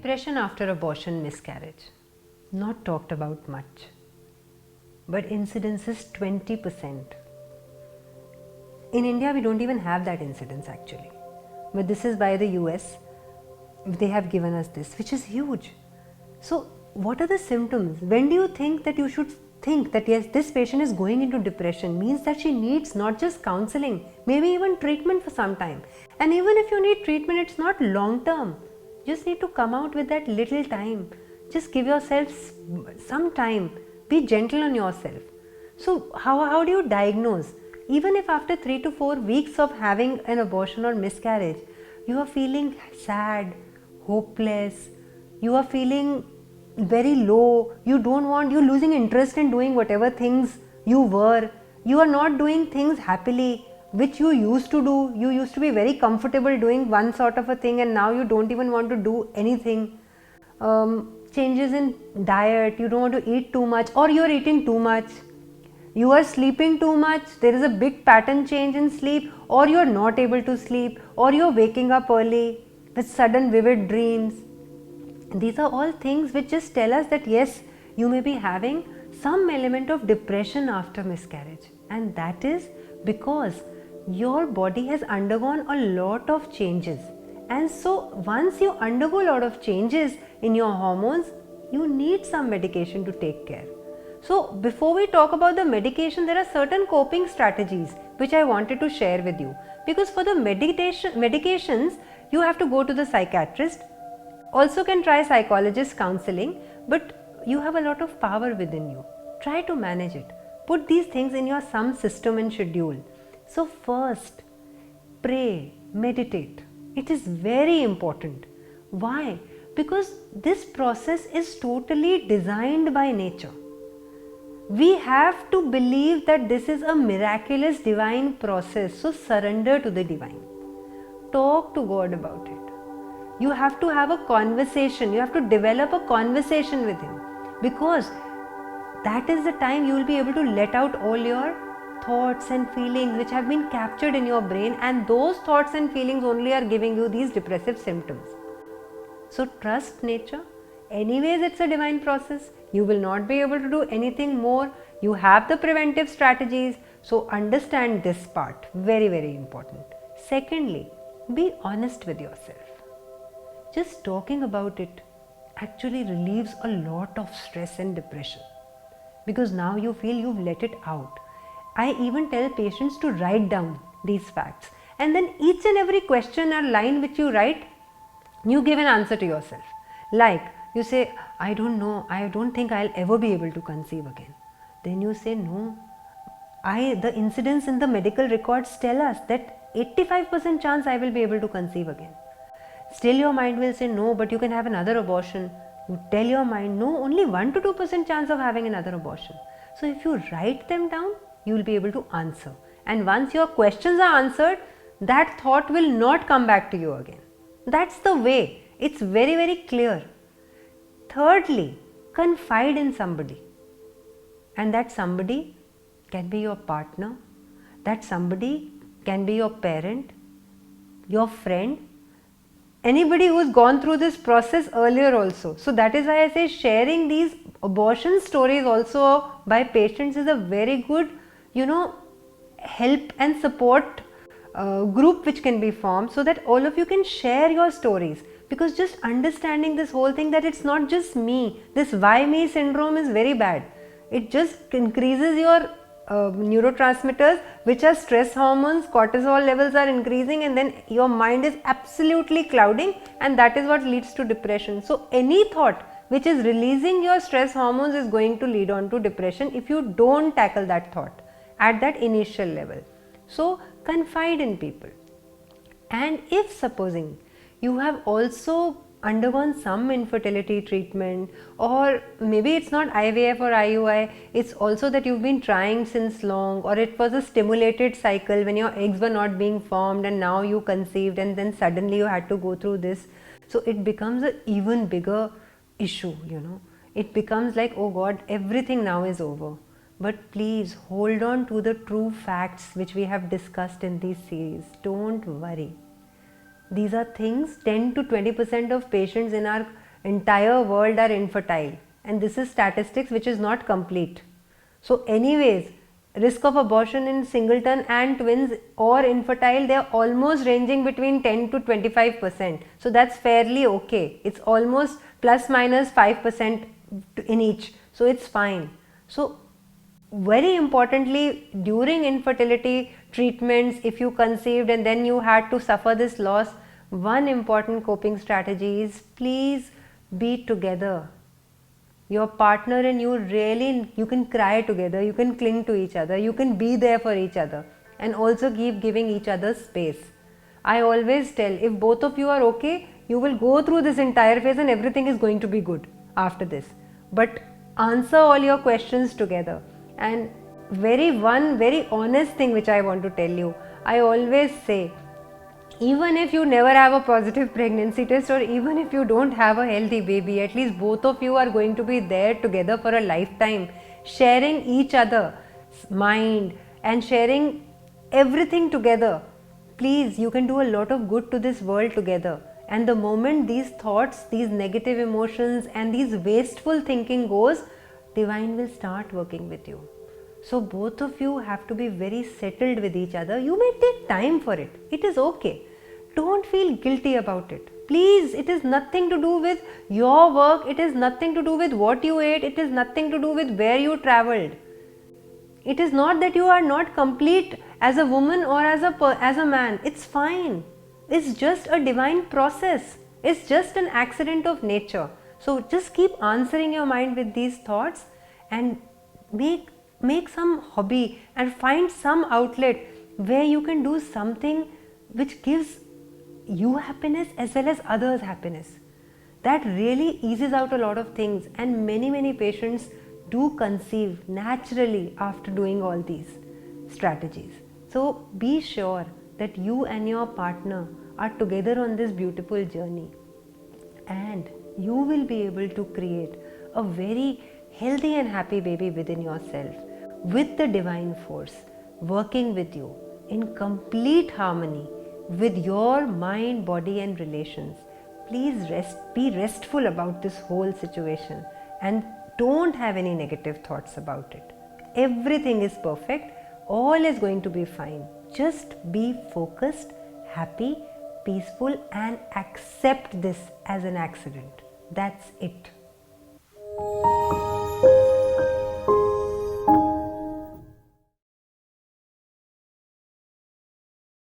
Depression after abortion, miscarriage. Not talked about much. But incidence is 20%. In India, we don't even have that incidence actually. But this is by the US. They have given us this, which is huge. So, what are the symptoms? When do you think that you should think that yes, this patient is going into depression? Means that she needs not just counseling, maybe even treatment for some time. And even if you need treatment, it's not long term. You just need to come out with that little time. Just give yourself some time. Be gentle on yourself. So how do you diagnose? Even if after 3 to 4 weeks of having an abortion or miscarriage, you are feeling sad, hopeless, you are feeling very low, you're losing interest in doing whatever things you were, you are not doing things happily, which you used to do. You used to be very comfortable doing one sort of a thing and now you don't even want to do anything. Changes in diet, you don't want to eat too much or you are eating too much. You are sleeping too much, there is a big pattern change in sleep, or you are not able to sleep, or you are waking up early with sudden vivid dreams. These are all things which just tell us that yes, you may be having some element of depression after miscarriage, and that is because your body has undergone a lot of changes. And so once you undergo a lot of changes in your hormones, you need some medication to take care. So before we talk about the medication, there are certain coping strategies which I wanted to share with you. Because for the medications, you have to go to the psychiatrist. Also can try psychologist counseling, but you have a lot of power within you. Try to manage it. Put these things in your some system and schedule. So first, pray, meditate. It is very important. Why? Because this process is totally designed by nature. We have to believe that this is a miraculous divine process. So surrender to the divine. Talk to God about it. You have to have a conversation. You have to develop a conversation with Him. Because that is the time you will be able to let out all your thoughts and feelings which have been captured in your brain, and those thoughts and feelings only are giving you these depressive symptoms. So trust nature. Anyways, it's a divine process. You will not be able to do anything more. You have the preventive strategies. So understand this part. Very, very important. Secondly, be honest with yourself. Just talking about it actually relieves a lot of stress and depression. Because now you feel you've let it out. I even tell patients to write down these facts. And then each and every question or line which you write, you give an answer to yourself. Like, you say, I don't know, I don't think I'll ever be able to conceive again. Then you say, no, the incidents in the medical records tell us that 85% chance I will be able to conceive again. Still your mind will say, no, but you can have another abortion. You tell your mind, no, only 1 to 2% chance of having another abortion. So if you write them down, you will be able to answer. And once your questions are answered, that thought will not come back to you again. That's the way. It's very, very clear. Thirdly, confide in somebody. And that somebody can be your partner. That somebody can be your parent, your friend, anybody who's gone through this process earlier also. So that is why I say sharing these abortion stories also by patients is a very good, help and support group which can be formed so that all of you can share your stories. Because just understanding this whole thing that it's not just me, this why me syndrome is very bad. It just increases your neurotransmitters, which are stress hormones, cortisol levels are increasing, and then your mind is absolutely clouding, and that is what leads to depression. So any thought which is releasing your stress hormones is going to lead on to depression if you don't tackle that thought at that initial level. So confide in people. And if supposing you have also undergone some infertility treatment, or maybe it's not IVF or IUI, it's also that you've been trying since long, or it was a stimulated cycle when your eggs were not being formed and now you conceived and then suddenly you had to go through this. So it becomes an even bigger issue, It becomes like, oh God, everything now is over. But please hold on to the true facts which we have discussed in this series. Don't worry. These are things 10 to 20% of patients in our entire world are infertile, and this is statistics which is not complete. So anyways, risk of abortion in singleton and twins or infertile, they are almost ranging between 10 to 25%. So that's fairly okay. It's almost plus minus 5% in each. So it's fine. So very importantly, during infertility treatments, if you conceived and then you had to suffer this loss, one important coping strategy is please be together. Your partner and you really, you can cry together, you can cling to each other, you can be there for each other, and also keep giving each other space. I always tell, if both of you are okay, you will go through this entire phase and everything is going to be good after this. But answer all your questions together. And one very honest thing which I want to tell you, I always say, even if you never have a positive pregnancy test, or even if you don't have a healthy baby, at least both of you are going to be there together for a lifetime, sharing each other's mind and sharing everything together. Please, you can do a lot of good to this world together. And the moment these thoughts, these negative emotions and these wasteful thinking goes, divine will start working with you. So both of you have to be very settled with each other. You may take time for it. It is okay. Don't feel guilty about it. Please, it is nothing to do with your work. It is nothing to do with what you ate. It is nothing to do with where you traveled. It is not that you are not complete as a woman or as a man. It's fine. It's just a divine process. It's just an accident of nature. So just keep answering your mind with these thoughts and make some hobby and find some outlet where you can do something which gives you happiness as well as others happiness. That really eases out a lot of things, and many patients do conceive naturally after doing all these strategies. So be sure that you and your partner are together on this beautiful journey, and you will be able to create a very healthy and happy baby within yourself, with the divine force working with you in complete harmony with your mind, body and relations. Please be restful about this whole situation and don't have any negative thoughts about it. Everything is perfect. All is going to be fine. Just be focused, happy, peaceful and accept this as an accident. That's it.